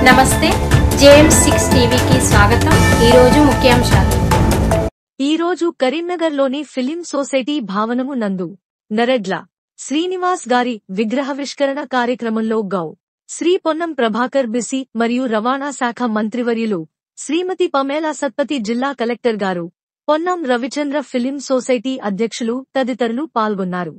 నమస్తే JM6 టీవీకి స్వాగతం. ఈరోజు ముఖ్యాంశాలు. ఈరోజు కరీంనగర్లోని ఫిలిం సొసైటీ భవనము నందు నరెడ్ల శ్రీనివాస్ గారి విగ్రహావిష్కరణ కార్యక్రమంలో గౌ. శ్రీ పొన్నం ప్రభాకర్ బిసి మరియు రవాణా శాఖ మంత్రివర్యులు శ్రీమతి పమేలా సత్పతి, జిల్లా కలెక్టర్ గారు, పొన్నం రవిచంద్ర, ఫిలిం సొసైటీ అధ్యక్షులు తదితరులు పాల్గొన్నారు.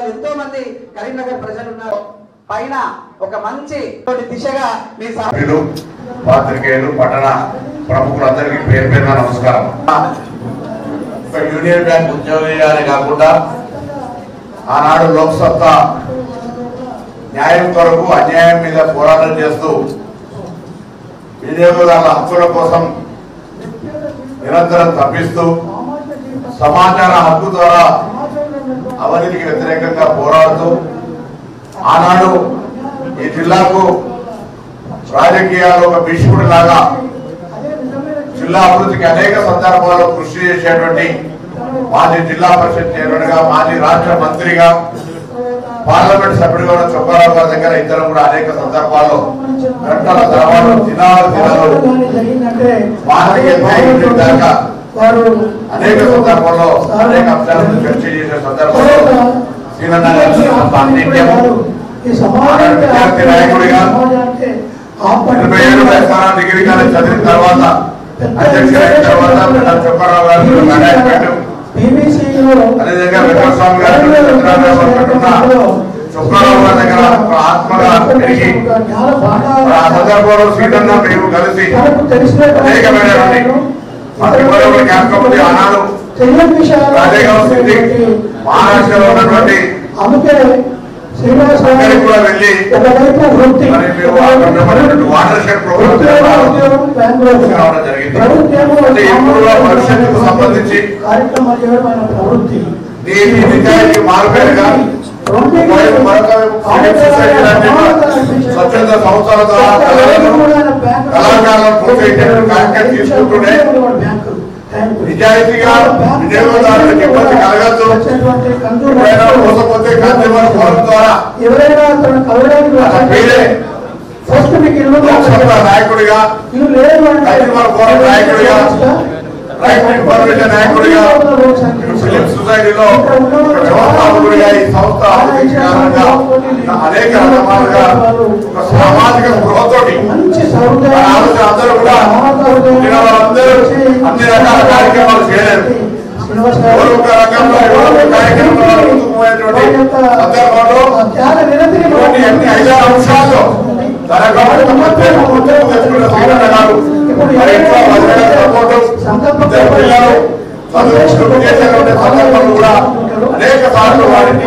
ఎంతో మంది కరీంనగర్ ప్రజలు ఉన్నారు. పైన ఒక మంచి దిశగా మీ సభ్యులు, పాత్రికేయులు, పట్టణ ప్రముఖులందరికీ పేరు పేరున నమస్కారం. యూనియన్ బ్యాంక్ ఉద్యోగిగానే కాకుండా ఆనాడు లోక్సత్తా న్యాయం కొరకు అన్యాయం మీద పోరాటం చేస్తూ వినియోగదారుల హక్కుల కోసం నిరంతరం తప్పిస్తూ సమాచార హక్కు ద్వారా అవినీతికి వ్యతిరేకంగా పోరాడుతూ ఆనాడు ఈ జిల్లాకు రాజకీయాలు ఒక భీష్ముడి లాగా జిల్లా అభివృద్ధికి అనేక సందర్భాల్లో కృషి చేసేటువంటి మాజీ జిల్లా పరిషత్ చైర్మన్ గా, మాజీ రాష్ట్ర మంత్రిగా, పార్లమెంట్ సభ్యుడిగా ఉన్న చొక్కారావు గారి దగ్గర ఇద్దరు కూడా అనేక సందర్భాల్లో గంటల తర్వాత దినాలు మానవీయ దాకా అనేక సందర్భాల్లో అనేక అంశాలను చర్చ చేసే సందర్భంలో విద్యార్థి నాయకుడిగా 27 ఎస్ఆర్ఆర్ డిగ్రీ కాలేజ్ చదివిన తర్వాత అధ్యక్షుడైన తర్వాత చొక్కారావు గారు అదేవిధంగా వెంకటస్వామి గారు చొక్కారావు గారి దగ్గర ఆత్మగా పెరిగి ఆ సందర్భంలో సీటన్నా మేము కలిసి అనేకమైనటువంటి ఆనాడు మహారాష్ట్రలో ఉన్నటువంటి కూడా వెళ్ళి వాటర్ షెడ్ ప్రోగ్రామ్ రావడం జరిగింది. అంటే ఇప్పుడు భవిష్యత్తుకు సంబంధించి దీని నిజానికి మారుపేరుగా స్వచ్ఛంద సంస్థల ద్వారా కళాకారులను ప్రోత్సహించే కార్యక్రమం తీసుకుంటూనే నిజాయితీగా వినియోగదారులకు ఇబ్బంది కలగద్దు, మోసపోతే కన్స్యూమర్ ఫోరం ద్వారా నాయకుడిగా, కన్స్యూమర్ ఫోరం నాయకుడిగా, రైట్ ఇన్ఫర్మేషన్ నాయకుడిగా, ఫిలిం సొసైటీలో వ్యవస్థాపకుడిగా ఈ సంస్థ అనేక రకాలుగా ఒక సామాజిక స్పృహతోటి అందరూ కూడా వాళ్ళందరూ అన్ని రకాల కార్యక్రమాలు చేయలేరు. ఒక రకంలో కార్యక్రమాలు సందర్భంలో అన్ని 5 అంశాల్లో పిల్లలు సందర్భంలో కూడా అనేక సార్లు వారిని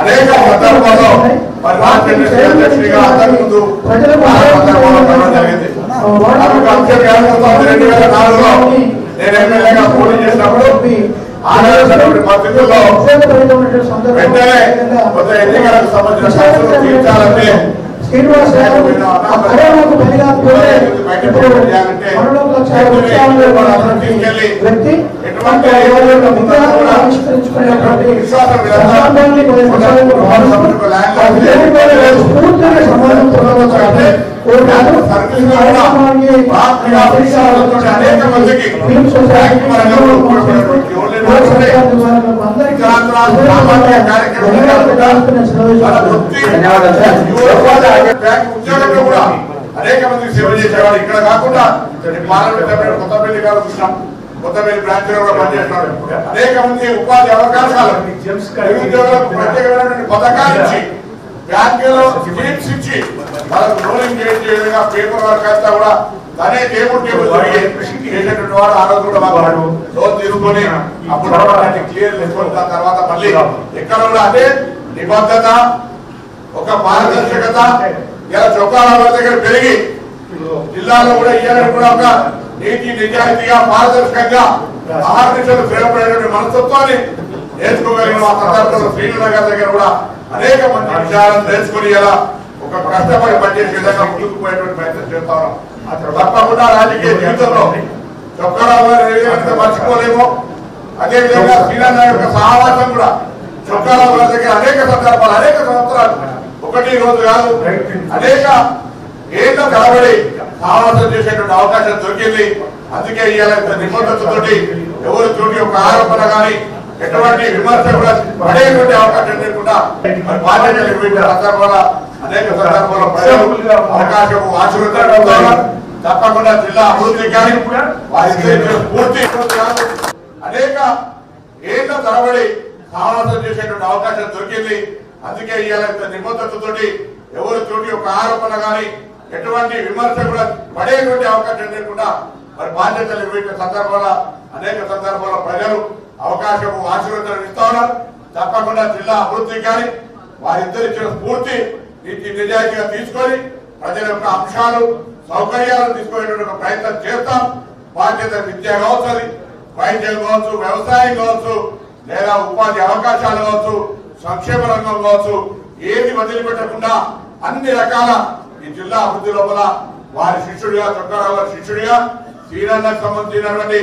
అనేక సందర్భాల్లో మరి రాష్ట్ర అధ్యక్షుడిగా అందరి ముందు సందర్భంలో జరిగింది. 2004లో నేను ఎమ్మెల్యేగా పోటీ చేసినప్పుడు ఆనాడు పరిస్థితుల్లో వెంటనే కొత్త ఎన్నికలకు సంబంధించిన తీర్చాలంటే అనేక మందికి ఉద్యోగంలో కూడా అనేక మందికి సేవ చేసేవాడు. ఇక్కడ కాకుండా పార్లమెంట్ సభ్యుడు కొత్తపల్లి గారు చూసినాం, కొత్తపల్లి బ్రాంచ్ లో కూడా పనిచేస్తున్నాడు. అనేక మంది ఉపాధి అవకాశాలు, నిరుద్యోగులకు ప్రత్యేకమైనటువంటి పథకాలు ఇచ్చి, బ్యాంకులో స్కీమ్స్ ఇచ్చి వాళ్ళకు లోనింగ్ చేసే విధంగా పేపర్ వర్క్ అంతా కూడా తనే టేబుల్ చేసేటువంటి వాడు ఆ రోజు కూడా మాకు లోన్ తీసుకొని అప్పుడు క్లియర్ చేసుకొని తర్వాత మళ్ళీ ఎక్కడ కూడా అదే నిబద్ధత ఒక పారదర్శకత ఇలా చొక్కాల దగ్గర పెరిగి జిల్లాలో కూడా ఇవ్వాలని కూడా ఒక నీతి నిజాయితీగా పారదర్శకంగా ఆర్నిషలు స్థిరపడేటువంటి మనస్తత్వాన్ని నేర్చుకోగలిగిన ఆ సందర్భంలో శ్రీనగర్ దగ్గర కూడా అనేక మంది విషయాలను నేర్చుకుని ఇలా ఒక కష్టపడి పనిచేసే విధంగా ముందుకు పోయేటువంటి ప్రయత్నం చేస్తా ఉన్నాం. తప్పకుండా రాజకీయ జీవితంలో చొక్కారావు గారు ఏదైతే మర్చిపోలేమో అదేవిధంగా శ్రీనగర్ యొక్క సహవాసం కూడా చొక్కారావు గారి దగ్గర అనేక సందర్భాలు అనేక సంవత్సరాలు ఒకటి రోజు కాదు అనేక ఏళ్ళ తరబడి సహవాసం చేసేటువంటి అవకాశం దొరికింది. అందుకే ఇవాళ నిబద్ధతతోటి ఎవరి తోటి ఒక ఆరోపణ కానీ ఎటువంటి విమర్శ కూడా పడేటువంటి అవకాశం లేకుండా బాధ్యత నిర్వహించిన సందర్భాల అనేక సందర్భాల్లో ప్రజలు అవకాశం ఆశీర్వదించారు. తప్పకుండా జిల్లా అభివృద్ధి కానీ వారి పూర్తి అనేక ఏళ్ళ తరబడి సహవాసం చేసేటువంటి అవకాశం దొరికింది. అందుకే ఇవాళ నిబద్ధతతోటి ఎవరి తోటి ఒక ఆరోపణ కానీ ఎటువంటి విమర్శ కూడా పడేటువంటి అవకాశం లేకుండా మరి బాధ్యతలు నిర్వహించిన సందర్భాల అనేక సందర్భాల్లో ప్రజలు అవకాశం ఆశీర్వదం ఇస్తా ఉన్నారు. తప్పకుండా జిల్లా అభివృద్ధి కానీ వారిద్దరు ఇచ్చిన స్ఫూర్తి నీతి నిజాయితీగా తీసుకొని ప్రజల యొక్క అంశాలు సౌకర్యాలు తీసుకునేటువంటి ఒక ప్రయత్నం చేస్తాం. బాధ్యత విద్య కావచ్చు, వైద్యం కావచ్చు, వ్యవసాయం కావచ్చు, లేదా ఉపాధి అవకాశాలు కావచ్చు, సంక్షేమ రంగం కావచ్చు, ఏది వదిలిపెట్టకుండా అన్ని రకాల ఈ జిల్లా అభివృద్ధి లోపల వారి శిష్యుడిగా చొక్కారావు గారి శిష్యుడిగా శ్రీరంగకు సంబంధించినటువంటి